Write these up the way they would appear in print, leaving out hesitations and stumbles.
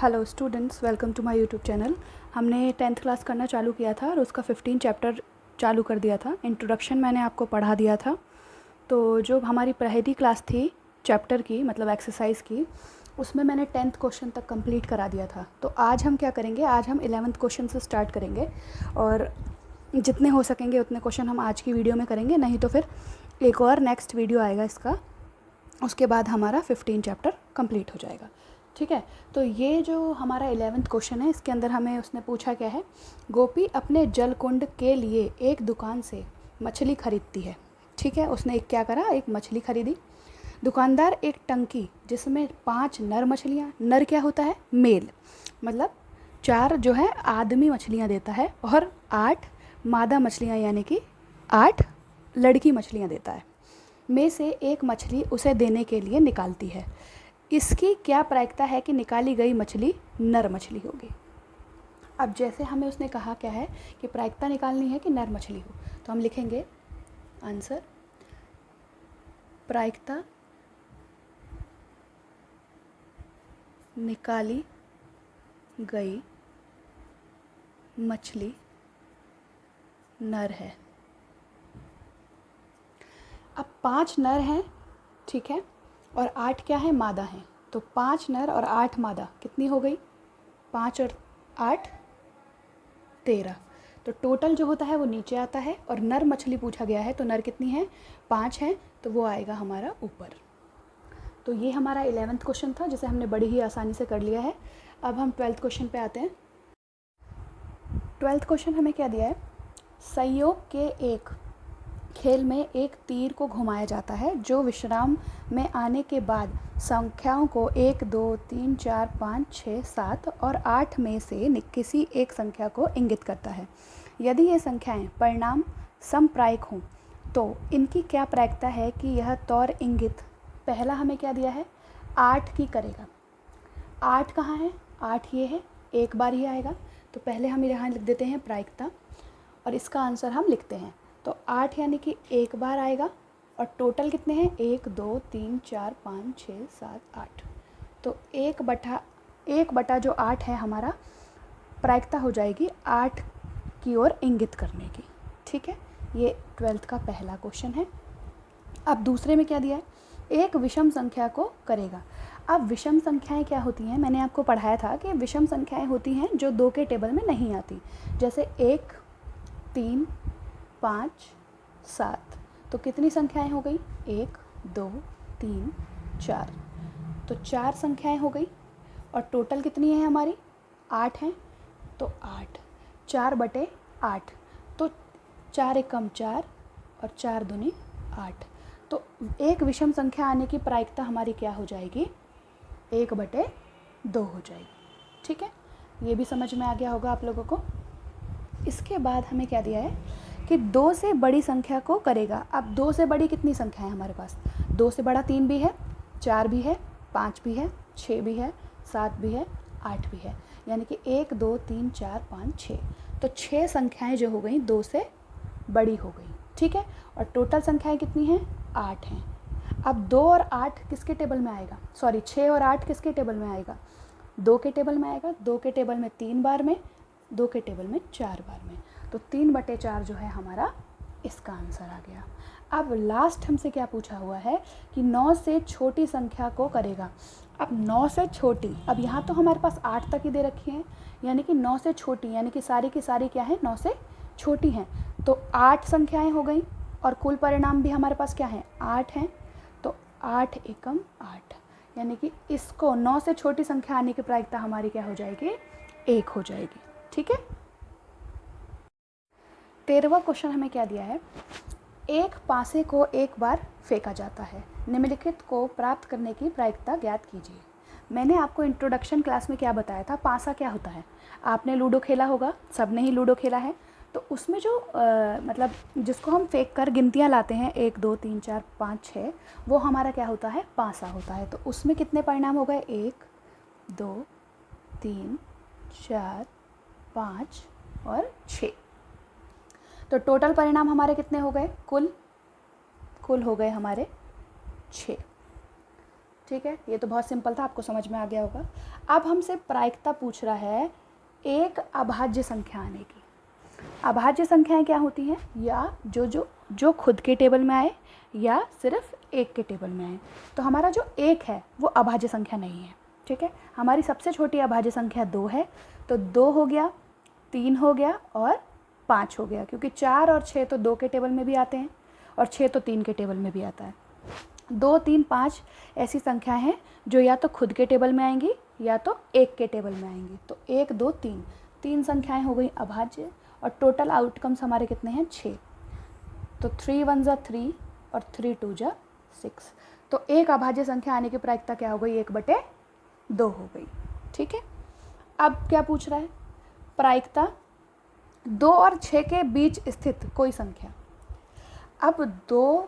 Hello students, welcome to my YouTube channel. हमने 10th class करना चालू किया था और उसका 15 चैप्टर चालू कर दिया था। इंट्रोडक्शन मैंने आपको पढ़ा दिया था। तो जो हमारी पहली क्लास थी चैप्टर की, मतलब एक्सरसाइज की, उसमें मैंने 10th क्वेश्चन तक कंप्लीट करा दिया था। तो आज हम क्या करेंगे, आज हम 11th क्वेश्चन से स्टार्ट करेंगे और जितने हो सकेंगे उतने क्वेश्चन हम आज की वीडियो में करेंगे, नहीं तो फिर एक और नेक्स्ट वीडियो आएगा इसका, उसके बाद हमारा 15 चैप्टर कंप्लीट हो जाएगा। ठीक है, तो ये जो हमारा 11th क्वेश्चन है, इसके अंदर हमें उसने पूछा क्या है, गोपी अपने जलकुंड के लिए एक दुकान से मछली खरीदती है। ठीक है, उसने एक क्या करा, एक मछली खरीदी। दुकानदार एक टंकी जिसमें 5 नर मछलियाँ, नर क्या होता है, मेल, मतलब 4 जो है आदमी मछलियाँ देता है और 8 मादा मछलियाँ यानी कि 8 लड़की मछलियाँ देता है, में से एक मछली उसे देने के लिए निकालती है। इसकी क्या प्रायिकता है कि निकाली गई मछली नर मछली होगी। अब जैसे हमें उसने कहा क्या है कि प्रायिकता निकालनी है कि नर मछली हो, तो हम लिखेंगे आंसर, प्रायिकता निकाली गई मछली नर है। अब 5 नर हैं, ठीक है, और 8 क्या है, मादा हैं। तो 5 नर और 8 मादा कितनी हो गई, 5 और 8 13। तो टोटल जो होता है वो नीचे आता है, और नर मछली पूछा गया है तो नर कितनी है, 5 हैं, तो वो आएगा हमारा ऊपर। तो ये हमारा 11th क्वेश्चन था जिसे हमने बड़ी ही आसानी से कर लिया है। अब हम 12th क्वेश्चन पे आते हैं। 12th क्वेश्चन हमें क्या दिया है, संयोग के एक खेल में एक तीर को घुमाया जाता है जो विश्राम में आने के बाद संख्याओं को 1 2 3 4 5 6 7 और 8 में से किसी एक संख्या को इंगित करता है। यदि ये संख्याएं परिणाम समप्रायिक हों तो इनकी क्या प्रायिकता है कि यह तौर इंगित, पहला हमें क्या दिया है, 8 की करेगा। 8 कहाँ है, 8 ये है, एक बार ही आएगा, तो पहले हम यहाँ लिख देते हैं प्रायिकता और इसका आंसर हम लिखते हैं। तो 8 यानी कि एक बार आएगा, और टोटल कितने हैं, 1 2 3 4 5 6 7 8। तो एक बटा जो 8 है हमारा, प्रायिकता हो जाएगी 8 की ओर इंगित करने की। ठीक है, ये 12th का पहला क्वेश्चन है। अब दूसरे में क्या दिया है, एक विषम संख्या को करेगा। अब विषम संख्याएं क्या होती हैं, मैंने आपको पढ़ाया था कि विषम संख्याएं होती हैं जो 2 के टेबल में नहीं आती, जैसे 1 3 5 7। तो कितनी संख्याएं हो गई, 1 2 3 4। तो 4 संख्याएं हो गई, और टोटल कितनी है हमारी, 8 हैं, तो 8, 4 बटे 8, तो 4 एकम 4 और 4 दूनी 8। तो एक विषम संख्या आने की प्रायिकता हमारी क्या हो जाएगी, 1 बटे 2 हो जाएगी। ठीक है, ये भी समझ में आ गया होगा आप लोगों को। इसके बाद हमें क्या दिया है कि 2 से बड़ी संख्या को करेगा। अब 2 से बड़ी कितनी संख्या है हमारे पास, 2 से बड़ा 3 भी है, 4 भी है, 5 भी है, 6 भी है, 7 भी है, 8 भी है, यानी कि 1 2 3 4 5 6। तो 6 संख्याएं जो हो गई 2 से बड़ी हो गई। ठीक है, और टोटल संख्याएं कितनी हैं, 8 हैं। अब 2 और 8 किसके टेबल में आएगा, सॉरी 6 और 8 किसके टेबल में आएगा, 2 के टेबल में आएगा। 2 के टेबल में 3 बार में, 2 के टेबल में 4 बार में, तो 3 बटे 4 जो है हमारा इसका आंसर आ गया। अब लास्ट हमसे क्या पूछा हुआ है कि 9 से छोटी संख्या को करेगा। अब 9 से छोटी, अब यहाँ तो हमारे पास 8 तक ही दे रखी हैं, यानी कि 9 से छोटी यानी कि सारी की सारी क्या है, 9 से छोटी हैं। तो 8 संख्याएं हो गई, और कुल परिणाम भी हमारे पास क्या है, 8 हैं। तो 8 एकम 8, यानी कि इसको 9 से छोटी संख्या आने की प्रायिकता हमारी क्या हो जाएगी, 1 हो जाएगी। ठीक है, 13वां क्वेश्चन हमें क्या दिया है, एक पासे को एक बार फेंका जाता है, निम्नलिखित को प्राप्त करने की प्रायिकता ज्ञात कीजिए। मैंने आपको इंट्रोडक्शन क्लास में क्या बताया था, पासा क्या होता है, आपने लूडो खेला होगा, सबने ही लूडो खेला है। तो उसमें जो मतलब जिसको हम फेंक कर गिनतियाँ लाते हैं 1 2 3 4 5 6, वो हमारा क्या होता है, पासा होता है। तो उसमें कितने परिणाम हो गए, 1 2 3 4 5 और 6। तो टोटल परिणाम हमारे कितने हो गए, कुल हो गए हमारे 6। ठीक है, ये तो बहुत सिंपल था, आपको समझ में आ गया होगा। अब हमसे प्रायिकता पूछ रहा है एक अभाज्य संख्या आने की। अभाज्य संख्याएं क्या होती हैं? या जो खुद के टेबल में आए या सिर्फ एक के टेबल में आए। तो हमारा जो एक है वो अभाज्य संख्या नहीं है, ठीक है। हमारी सबसे छोटी अभाज्य संख्या 2 है, तो 2 हो गया, 3 हो गया और 5 हो गया, क्योंकि 4 और 6 तो 2 के टेबल में भी आते हैं और 6 तो 3 के टेबल में भी आता है। 2, 3, 5 ऐसी संख्या हैं जो या तो खुद के टेबल में आएंगी या तो एक के टेबल में आएंगी। तो 1, 2, 3 तीन संख्याएं हो गई अभाज्य, और टोटल आउटकम्स हमारे कितने हैं? 6। तो 3 1 जा 3 और 3 2 जा 6। तो एक अभाज्य संख्या आने की प्रायिकता क्या हो गई? 1/2 हो गई, ठीक है। अब क्या पूछ रहा है? प्रायिकता 2 और 6 के बीच स्थित कोई संख्या। अब 2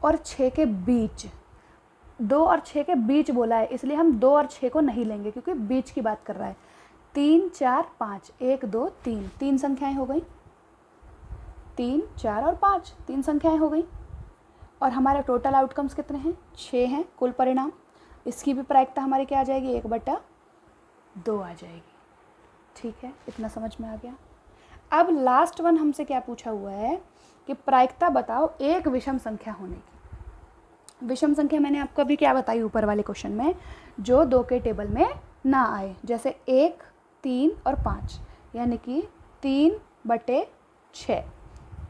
और 6 के बीच, 2 और 6 के बीच बोला है, इसलिए हम 2 और 6 को नहीं लेंगे क्योंकि बीच की बात कर रहा है। 3 4 5, 1 2 3 तीन संख्याएं हो गई। 3 4 और 5 तीन संख्याएं हो गई, और हमारे टोटल आउटकम्स कितने हैं? 6 हैं कुल परिणाम। इसकी भी प्रायिकता हमारी क्या आ जाएगी? 1/2 आ जाएगी, ठीक है। इतना समझ में आ गया। अब लास्ट वन हमसे क्या पूछा हुआ है कि प्रायिकता बताओ एक विषम संख्या होने की। विषम संख्या मैंने आपको अभी क्या बताई ऊपर वाले क्वेश्चन में, जो 2 के टेबल में ना आए, जैसे 1, 3 और 5, यानी कि 3/6।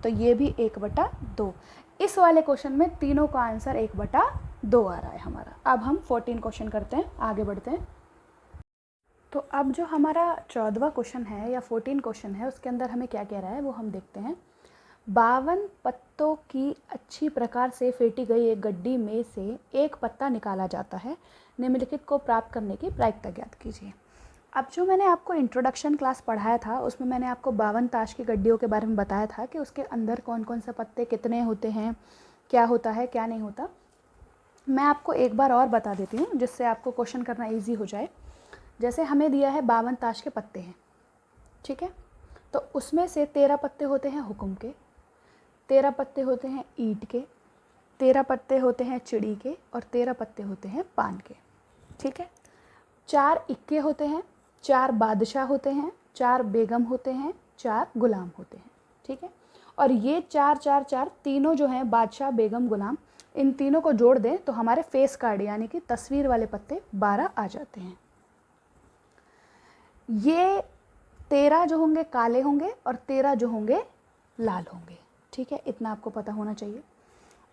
तो ये भी 1/2। इस वाले क्वेश्चन में तीनों का आंसर 1/2 आ रहा है हमारा। अब हम 14 क्वेश्चन करते हैं, आगे बढ़ते हैं। तो अब जो हमारा 14वां क्वेश्चन है या 14 क्वेश्चन है, उसके अंदर हमें क्या कह रहा है वो हम देखते हैं। 52 पत्तों की अच्छी प्रकार से फेंटी गई एक गड्डी में से एक पत्ता निकाला जाता है, निम्नलिखित को प्राप्त करने की प्रायिकता ज्ञात कीजिए। अब जो मैंने आपको इंट्रोडक्शन क्लास पढ़ाया था उसमें मैंने आपको 52 ताश की गड्डियों के बारे में बताया था कि उसके अंदर कौन कौन से पत्ते कितने होते हैं, क्या होता है क्या नहीं होता। मैं आपको एक बार और बता देती हूँ जिससे आपको क्वेश्चन करना ईजी हो जाए। जैसे हमें दिया है 52 ताश के पत्ते हैं, ठीक है। तो उसमें से 13 पत्ते होते हैं हुक्म के, 13 पत्ते होते हैं ईंट के, 13 पत्ते होते हैं चिड़ी के, और 13 पत्ते होते हैं पान के, ठीक है। 4 इक्के होते हैं, 4 बादशाह होते हैं, 4 बेगम होते हैं, 4 गुलाम होते हैं, ठीक है। और ये 4 4 4 तीनों जो हैं, बादशाह बेगम गुलाम, इन तीनों को जोड़ दें तो हमारे फेस कार्ड यानी कि तस्वीर वाले पत्ते 12 आ जाते हैं। ये 13 जो होंगे काले होंगे और 13 जो होंगे लाल होंगे, ठीक है। इतना आपको पता होना चाहिए।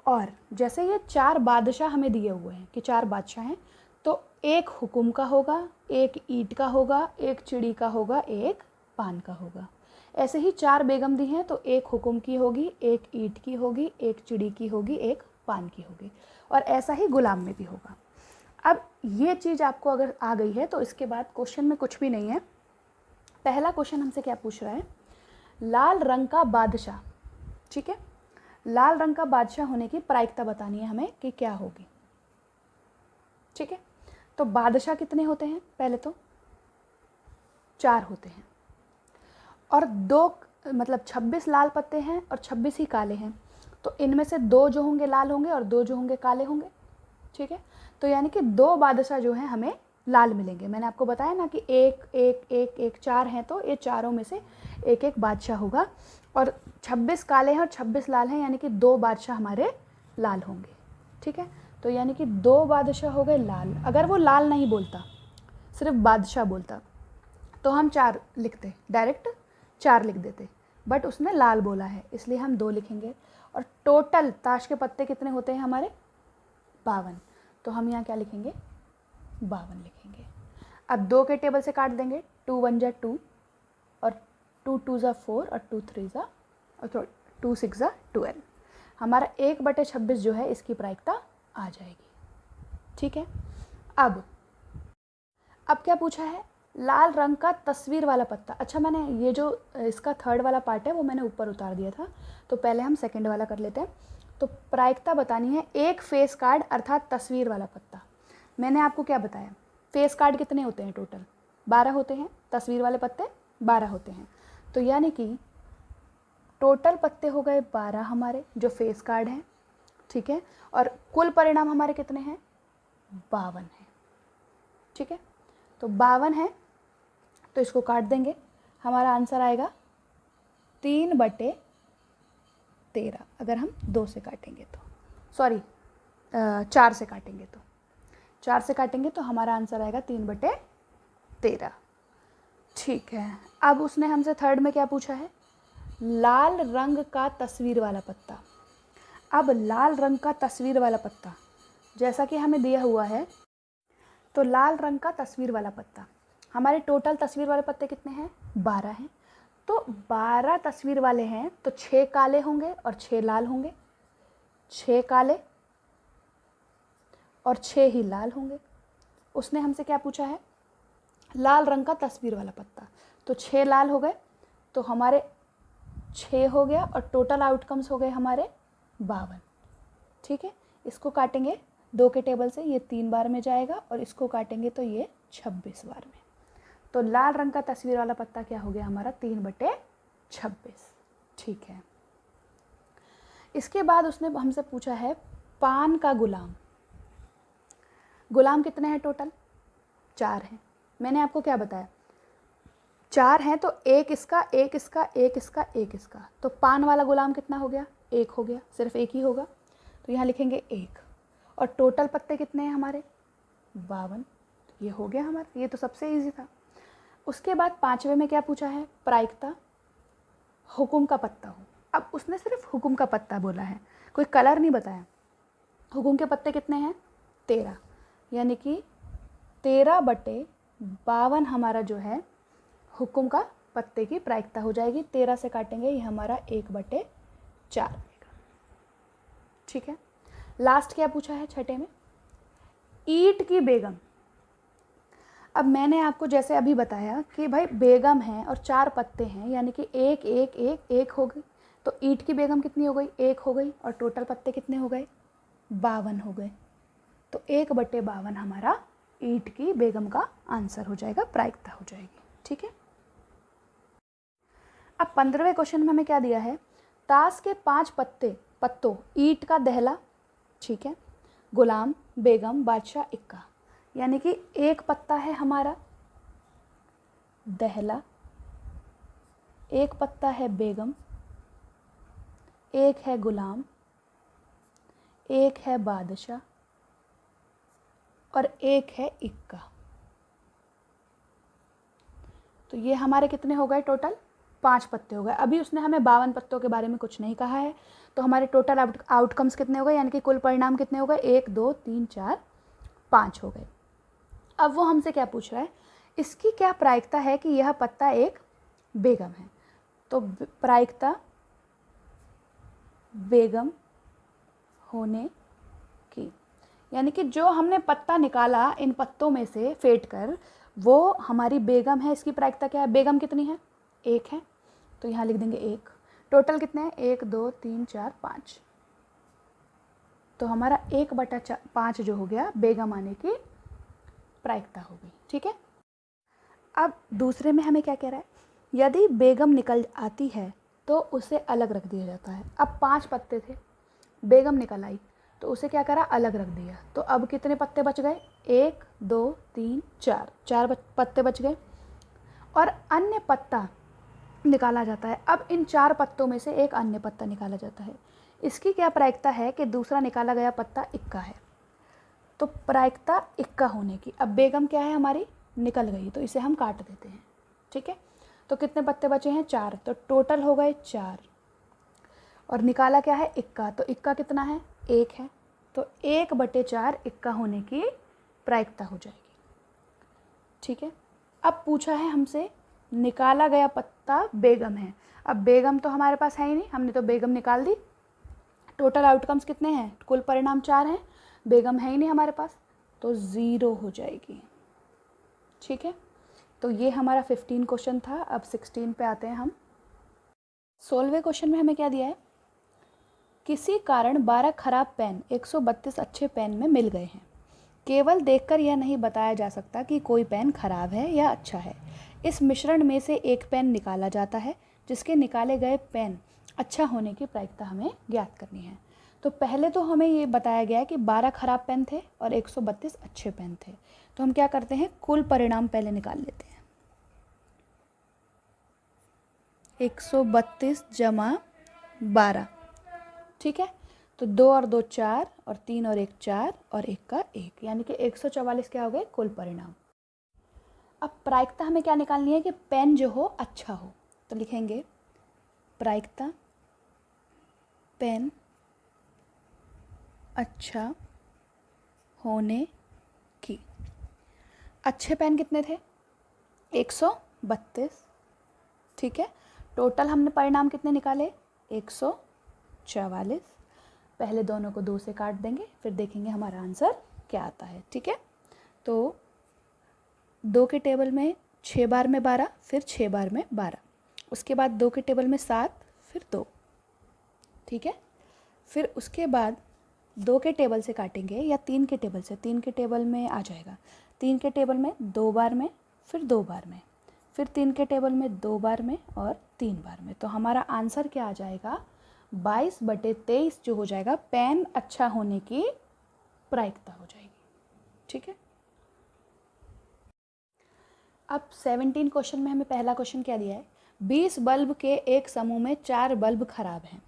और जैसे ये 4 बादशाह हमें दिए हुए हैं कि 4 बादशाह हैं, तो एक हुकुम का होगा, एक ईंट का होगा, एक चिड़ी का होगा, एक पान का होगा। ऐसे ही 4 बेगम दी हैं तो एक हुकुम की होगी, एक ईंट की होगी, एक चिड़ी की होगी, एक पान की होगी, और ऐसा ही गुलाम में भी होगा। अब ये चीज़ आपको अगर आ गई है तो इसके बाद क्वेश्चन में कुछ भी नहीं है। पहला क्वेश्चन हमसे क्या पूछ रहा है? लाल रंग का बादशाह, ठीक है। लाल रंग का बादशाह होने की प्रायिकता बतानी है हमें कि क्या होगी, ठीक है। तो बादशाह कितने होते हैं? पहले तो 4 होते हैं, और 2 मतलब 26 लाल पत्ते हैं और 26 ही काले हैं। तो इनमें से 2 जो होंगे लाल होंगे और 2 जो होंगे काले होंगे, ठीक है। तो यानी कि 2 बादशाह जो हैं हमें लाल मिलेंगे। मैंने आपको बताया ना कि 1 1 1 1 4 हैं, तो ये चारों में से एक एक बादशाह होगा, और 26 काले हैं और 26 लाल हैं, यानी कि 2 बादशाह हमारे लाल होंगे, ठीक है। तो यानी कि 2 बादशाह हो गए लाल। अगर वो लाल नहीं बोलता, सिर्फ बादशाह बोलता, तो हम 4 लिखते, डायरेक्ट 4 लिख देते, बट उसने लाल बोला है इसलिए हम 2 लिखेंगे। और टोटल ताश के पत्ते कितने होते हैं हमारे? 52। तो हम यहाँ क्या लिखेंगे? 52 लिखेंगे। अब 2 के टेबल से काट देंगे, 2 1 जा 2 और 2 2 जा 4 और 2 3 जा और 2 6 जा 12। हमारा 1/26 जो है इसकी प्रायिकता आ जाएगी, ठीक है। अब क्या पूछा है? लाल रंग का तस्वीर वाला पत्ता। अच्छा, मैंने ये जो इसका थर्ड वाला पार्ट है वो मैंने ऊपर उतार दिया था, तो पहले हम सेकंड वाला कर लेते हैं। तो प्रायिकता बतानी है एक फेस कार्ड अर्थात तस्वीर वाला पत्ता। मैंने आपको क्या बताया? फेस कार्ड कितने होते हैं? टोटल 12 होते हैं, तस्वीर वाले पत्ते 12 होते हैं। तो यानी कि टोटल पत्ते हो गए 12 हमारे जो फेस कार्ड हैं, ठीक है। और कुल परिणाम हमारे कितने हैं? 52 हैं, ठीक है। तो 52 है तो इसको काट देंगे, हमारा आंसर आएगा 3/13। अगर हम 2 से काटेंगे तो, सॉरी 4 से काटेंगे तो, 4 से काटेंगे तो हमारा आंसर आएगा 3/13। ठीक है, अब उसने हमसे थर्ड में क्या पूछा है, लाल रंग का तस्वीर वाला पत्ता। अब लाल रंग का तस्वीर वाला पत्ता जैसा कि हमें दिया हुआ है, तो लाल रंग का तस्वीर वाला पत्ता, हमारे टोटल तस्वीर वाले पत्ते कितने हैं, 12 हैं। तो 12 तस्वीर वाले हैं तो 6 काले होंगे और 6 लाल होंगे, 6 काले और 6 ही लाल होंगे। उसने हमसे क्या पूछा है, लाल रंग का तस्वीर वाला पत्ता, तो 6 लाल हो गए तो हमारे 6 हो गया और टोटल आउटकम्स हो गए हमारे 52। ठीक है, इसको काटेंगे 2 के टेबल से, ये 3 बार में जाएगा और इसको काटेंगे तो ये 26 बार में। तो लाल रंग का तस्वीर वाला पत्ता क्या हो गया हमारा, 3/26। ठीक है, इसके बाद उसने हमसे पूछा है पान का गुलाम। गुलाम कितने हैं टोटल, 4 हैं। मैंने आपको क्या बताया, 4 हैं तो एक इसका, एक इसका, एक इसका, एक इसका, तो पान वाला गुलाम कितना हो गया, 1 हो गया, सिर्फ एक ही होगा, तो यहाँ लिखेंगे 1। और टोटल पत्ते कितने हैं हमारे, 52। ये हो गया हमारा, ये तो सबसे ईजी था। उसके बाद 5वें में क्या पूछा है, प्रायिकता, हुकुम का पत्ता हो। अब उसने सिर्फ हुकुम का पत्ता बोला है, कोई कलर नहीं बताया। हुकुम के पत्ते कितने हैं, 13, यानी कि 13/52 हमारा जो है हुकुम का पत्ते की प्रायिकता हो जाएगी। 13 से काटेंगे, ये हमारा 1/4 आएगा। ठीक है, लास्ट क्या पूछा है 6ठे में, ईंट की बेगम। अब मैंने आपको जैसे अभी बताया कि भाई बेगम है और 4 पत्ते हैं, यानी कि 1 1 1 1 हो गई, तो ईंट की बेगम कितनी हो गई, 1 हो गई, और टोटल पत्ते कितने हो गए, 52 हो गए। तो 1/52 हमारा ईंट की बेगम का आंसर हो जाएगा, प्रायिकता हो जाएगी। ठीक है, अब 15वें क्वेश्चन में हमें क्या दिया है, ताश के 5 पत्तों ईंट का दहला, ठीक है, गुलाम, बेगम, बादशाह, इक्का, यानी कि एक पत्ता है हमारा दहला, एक पत्ता है बेगम, एक है गुलाम, एक है बादशाह और एक है इक्का। तो ये हमारे कितने हो गए, टोटल 5 पत्ते हो गए। अभी उसने हमें 52 पत्तों के बारे में कुछ नहीं कहा है, तो हमारे टोटल आउटकम्स कितने हो गए, यानी कि कुल परिणाम कितने हो गए, 1 2 3 4 5 हो गए। अब वो हमसे क्या पूछ रहा है, इसकी क्या प्रायिकता है कि यह पत्ता एक बेगम है। तो प्रायिकता बेगम होने की, यानी कि जो हमने पत्ता निकाला इन पत्तों में से फेंट कर, वो हमारी बेगम है। इसकी प्रायिकता क्या है, बेगम कितनी है, 1 है, तो यहाँ लिख देंगे 1। टोटल कितने हैं, 1 2 3 4 5, तो हमारा 1/5 जो हो गया बेगम आने की प्रायिकता हो गई। ठीक है, अब दूसरे में हमें क्या कह रहा है, यदि बेगम निकल आती है तो उसे अलग रख दिया जाता है। अब 5 पत्ते थे, बेगम निकल आई तो उसे क्या करा, अलग रख दिया। तो अब कितने पत्ते बच गए, 1 2 3 4, 4 पत्ते बच गए और अन्य पत्ता निकाला जाता है। अब इन 4 पत्तों में से एक अन्य पत्ता निकाला जाता है। इसकी क्या प्रायिकता है कि दूसरा निकाला गया पत्ता इक्का है, तो प्रायिकता इक्का होने की। अब बेगम क्या है हमारी, निकल गई, तो इसे हम काट देते हैं। ठीक है, तो कितने पत्ते बचे हैं, 4, तो टोटल हो गए 4 और निकाला क्या है, इक्का, तो इक्का कितना है, 1 है, तो 1/4 इक्का होने की प्रायिकता हो जाएगी। ठीक है, अब पूछा है हमसे निकाला गया पत्ता बेगम है। अब बेगम तो हमारे पास है ही नहीं, हमने तो बेगम निकाल दी। टोटल आउटकम्स कितने हैं, कुल परिणाम 4 हैं, बेगम है ही नहीं हमारे पास, तो 0 हो जाएगी। ठीक है, तो ये हमारा 15 क्वेश्चन था। अब 16 पे आते हैं हम। 16वें क्वेश्चन में हमें क्या दिया है, किसी कारण 12 खराब पेन 132 अच्छे पेन में मिल गए हैं। केवल देखकर यह नहीं बताया जा सकता कि कोई पेन खराब है या अच्छा है। इस मिश्रण में से एक पेन निकाला जाता है, जिसके निकाले गए पेन अच्छा होने की प्रायिकता हमें ज्ञात करनी है। तो पहले तो हमें ये बताया गया है कि 12 खराब पेन थे और 132 अच्छे पेन थे। तो हम क्या करते हैं, कुल परिणाम पहले निकाल लेते हैं। 132 जमा 12, ठीक है। तो 2 और 2 4 और 3 और 1 4 और 1 का 1, यानी कि 144 क्या हो गए कुल परिणाम। अब प्रायिकता हमें क्या निकालनी है कि पेन जो हो अच्छा हो। तो लिखेंगे प्रायिकता पेन अच्छा होने की। अच्छे पेन कितने थे, 132, ठीक है। टोटल हमने परिणाम कितने निकाले, 144। पहले दोनों को 2 से काट देंगे, फिर देखेंगे हमारा आंसर क्या आता है, ठीक है। तो 2 के टेबल में 6 बार में 12, फिर 6 बार में 12, उसके बाद 2 के टेबल में 7, फिर 2, ठीक है। फिर उसके बाद 2 के टेबल से काटेंगे या 3 के टेबल से, 3 के टेबल में आ जाएगा, 3 के टेबल में 2 बार में, फिर 2 बार में, फिर 3 के टेबल में 2 बार में और 3 बार में। तो हमारा आंसर क्या आ जाएगा, 22/23 जो हो जाएगा पेन अच्छा होने की प्रायिकता हो जाएगी, ठीक है। अब 17 क्वेश्चन में हमें पहला क्वेश्चन क्या दिया है, 20 बल्ब के एक समूह में 4 बल्ब खराब हैं।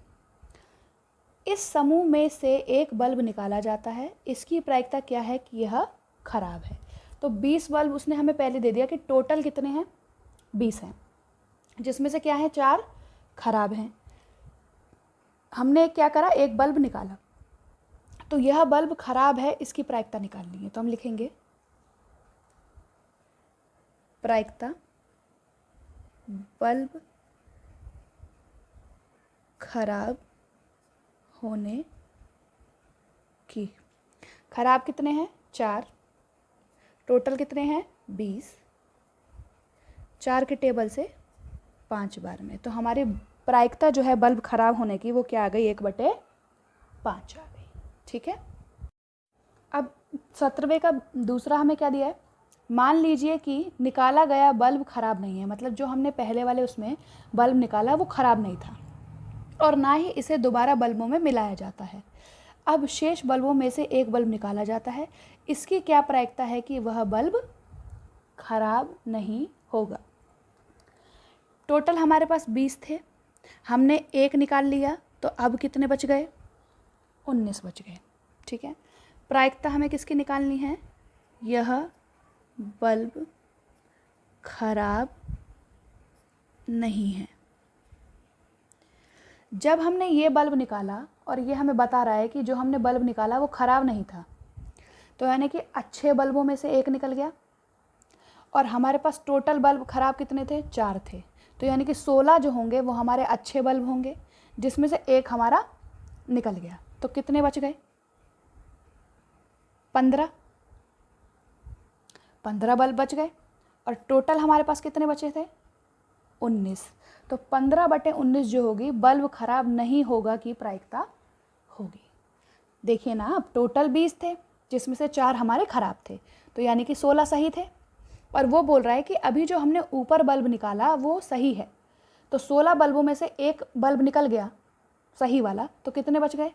इस समूह में से एक बल्ब निकाला जाता है, इसकी प्रायिकता क्या है कि यह खराब है। तो 20 बल्ब उसने हमें पहले दे दिया कि टोटल कितने हैं, 20 हैं, जिसमें से क्या है 4 खराब हैं। हमने क्या करा, एक बल्ब निकाला, तो यह बल्ब खराब है, इसकी प्रायिकता निकालनी है। तो हम लिखेंगे प्रायिकता बल्ब खराब होने की। खराब कितने हैं, 4, टोटल कितने हैं 20, 4 के टेबल से 5 बार में। तो हमारी प्रायिकता जो है बल्ब खराब होने की वो क्या आ गई, 1/5 आ गई, ठीक है। अब 17वें का दूसरा हमें क्या दिया है, मान लीजिए कि निकाला गया बल्ब खराब नहीं है, मतलब जो हमने पहले वाले उसमें बल्ब निकाला वो खराब नहीं था और ना ही इसे दोबारा बल्बों में मिलाया जाता है। अब शेष बल्बों में से एक बल्ब निकाला जाता है, इसकी क्या प्रायिकता है कि वह बल्ब खराब नहीं होगा। टोटल हमारे पास 20 थे, हमने एक निकाल लिया, तो अब कितने बच गए, 19 बच गए, ठीक है। प्रायिकता हमें किसकी निकालनी है, यह बल्ब खराब नहीं है। जब हमने ये बल्ब निकाला और ये हमें बता रहा है कि जो हमने बल्ब निकाला वो ख़राब नहीं था, तो यानी कि अच्छे बल्बों में से एक निकल गया और हमारे पास टोटल बल्ब ख़राब कितने थे, 4 थे। तो यानी कि 16 जो होंगे वो हमारे अच्छे बल्ब होंगे, जिसमें से एक हमारा निकल गया। तो कितने बच गए, 15 बल्ब बच गए और टोटल हमारे पास कितने बचे थे, 19। तो 15/19 जो होगी बल्ब खराब नहीं होगा की प्रायिकता होगी। देखिए ना, अब टोटल 20 थे जिसमें से 4 हमारे खराब थे, तो यानी कि 16 सही थे। और वो बोल रहा है कि अभी जो हमने ऊपर बल्ब निकाला वो सही है, तो 16 बल्बों में से एक बल्ब निकल गया सही वाला, तो कितने बच गए,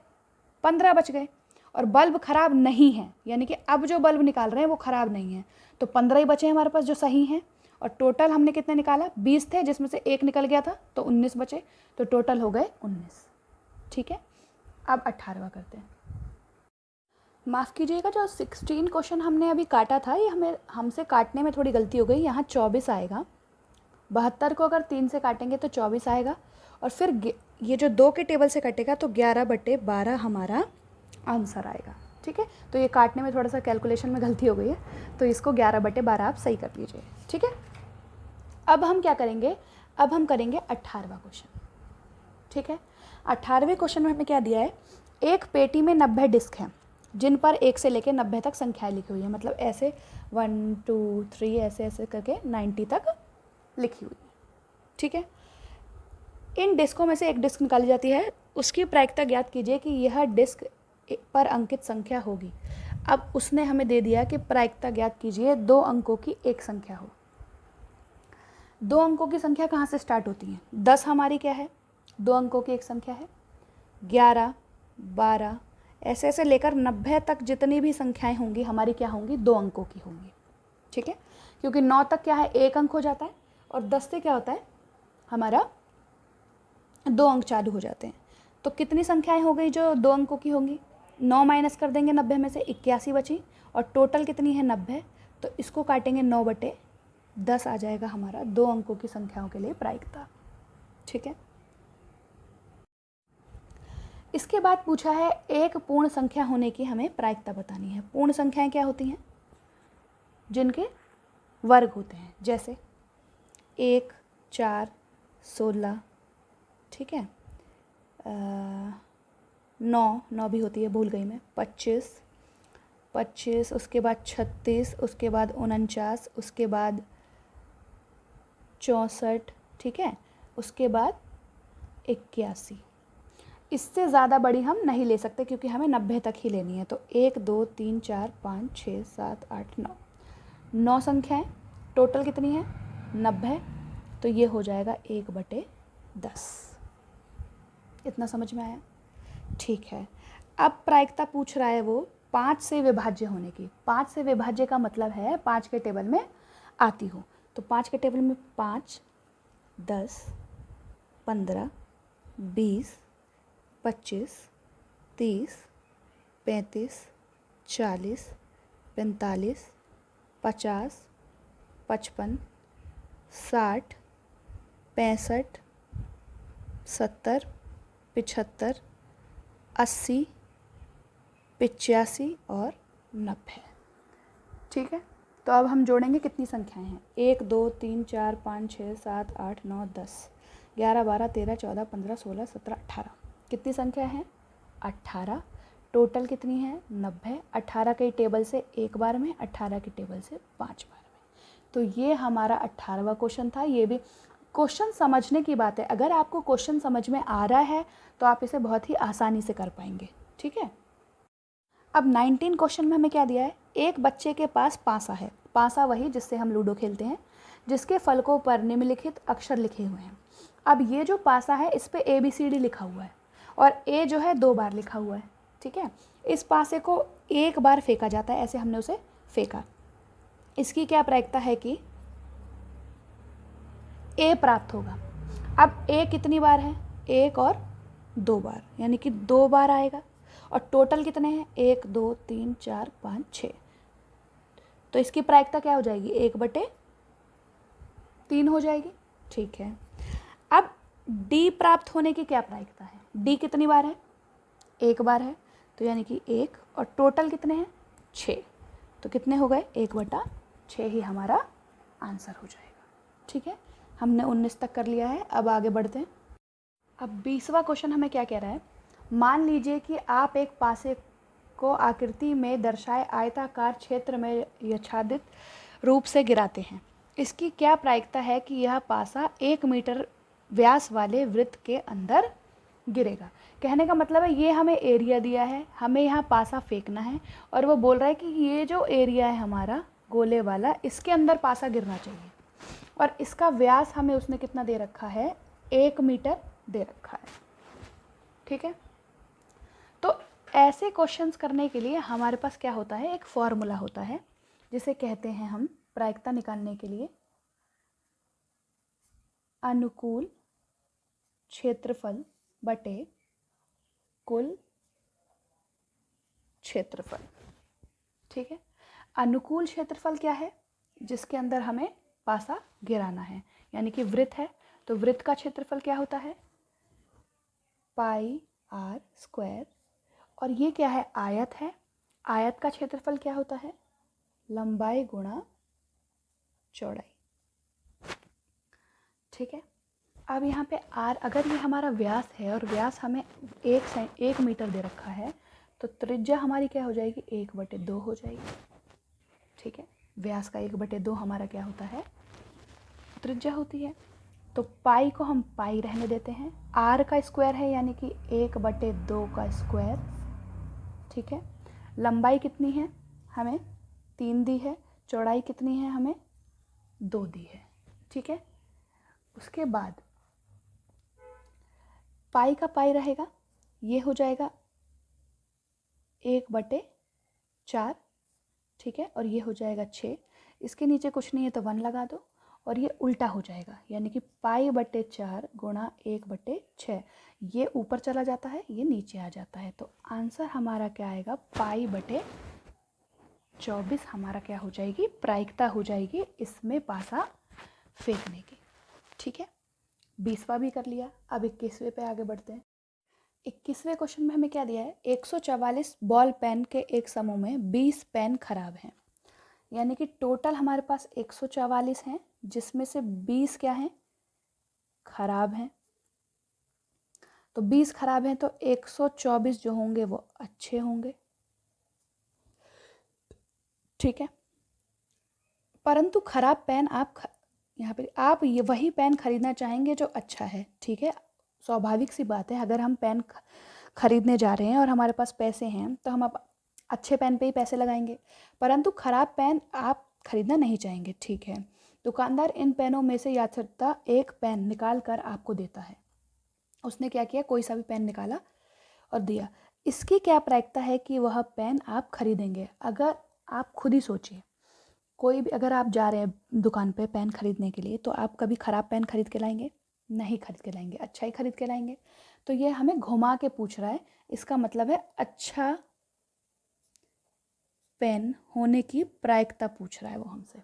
15 बच गए। और बल्ब खराब नहीं है, यानी कि अब जो बल्ब निकाल रहे हैं वो खराब नहीं है, तो 15 ही बचे हमारे पास जो सही हैं। और टोटल हमने कितने निकाला, 20 थे जिसमें से एक निकल गया था, तो 19 बचे, तो टोटल हो गए 19, ठीक है। अब 18वां करते हैं। माफ़ कीजिएगा, जो 16 क्वेश्चन हमने अभी काटा था ये हमसे काटने में थोड़ी गलती हो गई। यहाँ 24 आएगा, 72 को अगर 3 से काटेंगे तो 24 आएगा, और फिर ये जो 2 के टेबल से कटेगा तो 11/12 हमारा आंसर आएगा, ठीक है। तो ये काटने में थोड़ा सा कैलकुलेशन में गलती हो गई है, तो इसको 11/12 आप सही कर लीजिए, ठीक है। अब हम क्या करेंगे, अब हम करेंगे 18वां क्वेश्चन, ठीक है। 18वें क्वेश्चन में हमें क्या दिया है, एक पेटी में 90 डिस्क हैं जिन पर 1 से लेकर 90 तक संख्याएं लिखी हुई है, मतलब ऐसे 1 2 3 ऐसे ऐसे करके 90 तक लिखी हुई है, ठीक है। इन डिस्कों में से एक डिस्क निकाली जाती है, उसकी प्रायिकता ज्ञात कीजिए कि यह डिस्क पर अंकित संख्या होगी। अब उसने हमें दे दिया कि प्रायिकता ज्ञात कीजिए 2 अंकों की एक संख्या हो। 2 अंकों की संख्या कहाँ से स्टार्ट होती है, 10 हमारी क्या है, 2 अंकों की एक संख्या है, 11 12, ऐसे ऐसे लेकर 90 तक जितनी भी संख्याएं होंगी हमारी क्या होंगी, 2 अंकों की होंगी। ठीक है, क्योंकि 9 तक क्या है, 1 अंक हो जाता है, और 10 से क्या होता है हमारा 2 अंक चालू हो जाते हैं। तो कितनी संख्याएं हो गई जो 2 अंकों की होंगी, 9 माइनस कर देंगे 90 में से 81 बची, और टोटल कितनी है 90, तो इसको काटेंगे 9/10 आ जाएगा हमारा 2 अंकों की संख्याओं के लिए प्रायिकता। ठीक है, इसके बाद पूछा है एक पूर्ण संख्या होने की हमें प्रायिकता बतानी है। पूर्ण संख्याएं क्या होती हैं, जिनके वर्ग होते हैं, जैसे 1, 4, 16, ठीक है, 9 भी होती है, भूल गई मैं, 25, उसके बाद 36, उसके बाद 49, उसके बाद 64, ठीक है, उसके बाद 81। इससे ज़्यादा बड़ी हम नहीं ले सकते क्योंकि हमें 90 तक ही लेनी है। तो 1, 2, 3, 4, 5, 6, 7, 8, 9 संख्याएं, टोटल कितनी है 90, तो ये हो जाएगा 1/10। इतना समझ में आया? ठीक है, अब प्रायिकता पूछ रहा है वो 5 से विभाज्य होने की। 5 से विभाज्य का मतलब है 5 के टेबल में आती हो। तो 5 के टेबल में 5, 10, 15, 20, 25, 30, 35, 40, 45, 50, 55, 60, 65, 70, 75, 80, 85 और 90। ठीक है, तो अब हम जोड़ेंगे कितनी संख्याएं हैं, 1, 2, 3, 4, 5, 6, 7, 8, 9, 10, 11, 12, 13, 14, 15, 16, 17, 18। कितनी संख्या है 18। टोटल कितनी है 90। 18 के टेबल से एक बार में, 18 के टेबल से 5 बार में। तो ये हमारा 18वां क्वेश्चन था। ये भी क्वेश्चन समझने की बात है, अगर आपको क्वेश्चन समझ में आ रहा है तो आप इसे बहुत ही आसानी से कर पाएंगे। ठीक है, अब 19 क्वेश्चन में हमें क्या दिया है, एक बच्चे के पास पासा है। पासा वही जिससे हम लूडो खेलते हैं, जिसके फलकों पर निम्नलिखित अक्षर लिखे हुए हैं। अब ये जो पासा है इस पे ABCD लिखा हुआ है और ए जो है 2 बार लिखा हुआ है। ठीक है, इस पासे को एक बार फेंका जाता है, ऐसे हमने उसे फेंका। इसकी क्या प्रायिकता है कि ए प्राप्त होगा। अब ए कितनी बार है, 1 और 2 बार, यानी कि 2 बार आएगा। और टोटल कितने हैं, 1, 2, 3, 4, 5, 6। तो इसकी प्रायिकता क्या हो जाएगी, 1/3 हो जाएगी। ठीक है, अब डी प्राप्त होने की क्या प्रायिकता है, डी कितनी बार है, 1 बार है, तो यानी कि 1, और टोटल कितने हैं 6। तो कितने हो गए, 1/6 ही हमारा आंसर हो जाएगा। ठीक है, हमने 19 तक कर लिया है। अब आगे बढ़ते हैं। अब 20वां क्वेश्चन हमें क्या कह रहा है, मान लीजिए कि आप एक पासे को आकृति में दर्शाए आयताकार क्षेत्र में यथाचित रूप से गिराते हैं। इसकी क्या प्रायिकता है कि यह पासा 1 मीटर व्यास वाले वृत्त के अंदर गिरेगा। कहने का मतलब है ये हमें एरिया दिया है, हमें यहाँ पासा फेंकना है, और वो बोल रहा है कि ये जो एरिया है हमारा गोले वाला, इसके अंदर पासा गिरना चाहिए, और इसका व्यास हमें उसने कितना दे रखा है, 1 मीटर दे रखा है। ठीक है, तो ऐसे क्वेश्चंस करने के लिए हमारे पास क्या होता है, एक फॉर्मूला होता है जिसे कहते हैं हम प्रायिकता निकालने के लिए अनुकूल क्षेत्रफल बटे कुल क्षेत्रफल। ठीक है, अनुकूल क्षेत्रफल क्या है, जिसके अंदर हमें पासा गिराना है, यानी कि वृत्त है, तो वृत्त का क्षेत्रफल क्या होता है, πr²। और ये क्या है, आयत है, आयत का क्षेत्रफल क्या होता है, लंबाई गुणा चौड़ाई। ठीक है, अब यहाँ पे r, अगर ये हमारा व्यास है और व्यास हमें 1 मीटर दे रखा है, तो त्रिज्या हमारी क्या हो जाएगी, 1/2 हो जाएगी। ठीक है, व्यास का 1/2 हमारा क्या होता है, त्रिज्या होती है। तो पाई को हम पाई रहने देते हैं, r का स्क्वायर है यानी कि 1/2 का स्क्वायर। ठीक है, लंबाई कितनी है, हमें 3 दी है, चौड़ाई कितनी है, हमें 2 दी है। ठीक है, उसके बाद पाई का पाई रहेगा, ये हो जाएगा 1/4, ठीक है, और ये हो जाएगा 6। इसके नीचे कुछ नहीं है तो 1 लगा दो और ये उल्टा हो जाएगा, यानी कि π/4 गुणा 1/6। ये ऊपर चला जाता है, ये नीचे आ जाता है, तो आंसर हमारा क्या आएगा, π/24 हमारा क्या हो जाएगी, प्रायिकता हो जाएगी इसमें पासा फेंकने की। ठीक है, 20वां भी कर लिया। अब 21वें पे आगे बढ़ते हैं। 21वें क्वेश्चन में हमें क्या दिया है, 144 बॉल पेन के एक समूह में 20 पेन खराब हैं, यानी कि टोटल हमारे पास 144 हैं, जिसमें से 20 क्या हैं, खराब हैं। तो 20 खराब हैं तो 124 जो होंगे वो अच्छे होंगे। ठीक है, परंतु खराब पेन यहाँ पे आप ये वही पेन खरीदना चाहेंगे जो अच्छा है। ठीक है, स्वाभाविक सी बात है, अगर हम पेन खरीदने जा रहे हैं और हमारे पास पैसे हैं तो हम अच्छे पेन पे ही पैसे लगाएंगे, परंतु खराब पेन आप खरीदना नहीं चाहेंगे। ठीक है, दुकानदार इन पेनों में से यथार्थता एक पेन निकाल कर आपको देता है। उसने क्या किया, कोई सा भी पेन निकाला और दिया। इसकी क्या प्रायिकता है कि वह पेन आप खरीदेंगे। अगर आप खुद ही सोचिए, कोई भी अगर आप जा रहे हैं दुकान पे पेन खरीदने के लिए, तो आप कभी ख़राब पेन खरीद के लाएंगे, नहीं खरीद के लाएंगे, अच्छा ही खरीद के लाएंगे। तो ये हमें घुमा के पूछ रहा है, इसका मतलब है अच्छा पेन होने की प्रायिकता पूछ रहा है वो हमसे।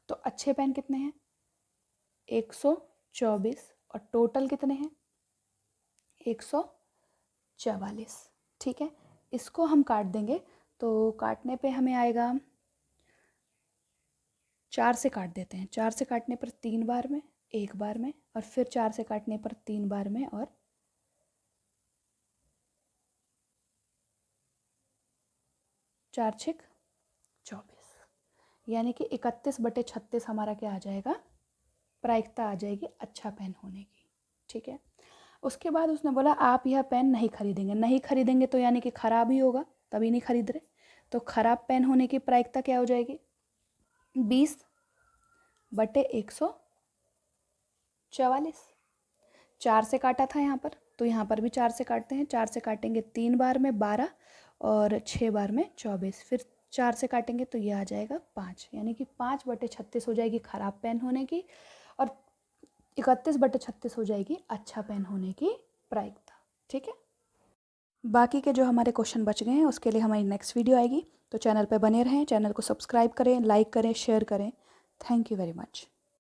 तो अच्छे पेन कितने हैं, 124, और टोटल कितने हैं, 144। ठीक है, इसको हम काट देंगे, तो काटने पे हमें आएगा, 4 से काट देते हैं। 4 से काटने पर 3 बार में, 1 बार में, और फिर 4 से काटने पर 3 बार में, और 4 6 24, यानी कि 31/36 हमारा क्या आ जाएगा, प्रायिकता आ जाएगी अच्छा पेन होने की। ठीक है, उसके बाद उसने बोला आप यह पेन नहीं खरीदेंगे। नहीं खरीदेंगे तो यानी कि ख़राब ही होगा, तभी नहीं खरीद रहे। तो ख़राब पेन होने की प्रायिकता क्या हो जाएगी, 20/144। 4 से काटा था यहाँ पर, तो यहाँ पर भी 4 से काटते हैं। 4 से काटेंगे 3 बार में 12, और 6 बार में 24, फिर 4 से काटेंगे तो ये आ जाएगा 5, यानी कि 5/36 हो जाएगी ख़राब पेन होने की, और 31/36 हो जाएगी अच्छा पेन होने की प्रायिकता। ठीक है, बाकी के जो हमारे क्वेश्चन बच गए हैं उसके लिए हमारी नेक्स्ट वीडियो आएगी। तो चैनल पर बने रहें, चैनल को सब्सक्राइब करें, लाइक करें, शेयर करें। Thank you very much.